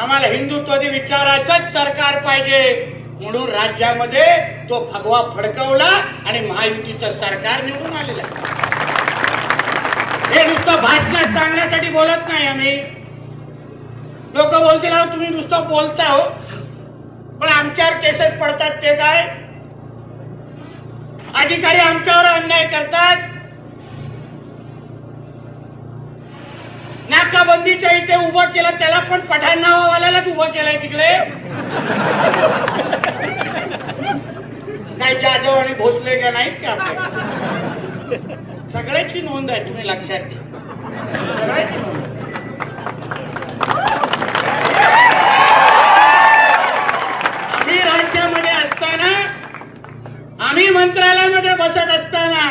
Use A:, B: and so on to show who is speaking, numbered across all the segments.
A: आम्हाला हिंदुत्वादी विचाराचंच सरकार पाहिजे म्हणून राज्यामध्ये तो भगवा फडकवला आणि महायुतीचं सरकार निवडून आलेलं आहे. हे नुसतं भाषणात सांगण्यासाठी बोलत नाही आम्ही. लोक बोलतील अहो तुम्ही नुसतं बोलता हो, पण आमच्यावर केसेस पडतात ते काय? अधिकारी आमच्यावर अन्याय करतात. नाकाबंदीच्या इथे उभं केलं त्याला पण पठाण नावावाल्यालाच उभं केलंय तिकडे. काय जाधव आणि भोसले का नाहीत का आपल्याकडे? सगळ्याची नोंद आहे, तुम्ही लक्षात घ्या. सगळ्याची नोंद. आम्ही राज्यामध्ये असताना, आम्ही मंत्रालयामध्ये बसत असताना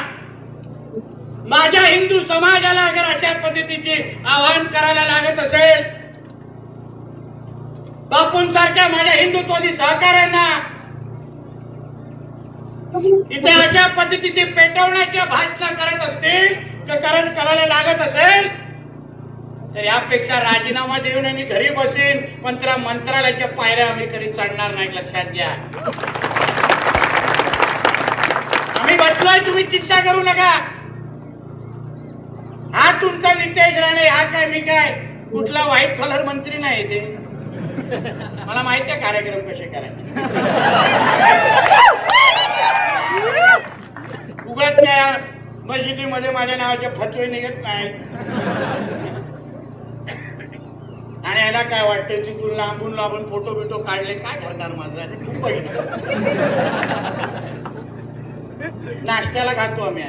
A: माझ्या हिंदू समाजाला अगर अशा पद्धतीचे आवाहन करायला लागत असेल, बापूंसारख्या माझ्या हिंदुत्वादी सहकार्यांना इथे अशा पद्धतीचे पेटवण्याच्या भाषण करत असतील, करायला लागत असेल, तर यापेक्षा राजीनामा देऊन आणि घरी बसेन. मंत्रालयाच्या पायऱ्या आम्ही कधी चढणार नाही, लक्षात घ्या. आम्ही बसलोय, तुम्ही चिंता करू नका. हा तुमचा नितेश राणे, हा काय मी काय कुठला व्हाईट कलर मंत्री नाही ते. मला माहिती आहे कार्यक्रम कसे करायचे. उगाच काय मस्जिदीमध्ये माझ्या नावाचे फतवे निघत नाही. आणि याला काय वाटतं तिथून लांबून लांबून फोटो बिटो काढले, काय करणार माझं खूप बघितलं. नाश्त्याला खातो आम्ही.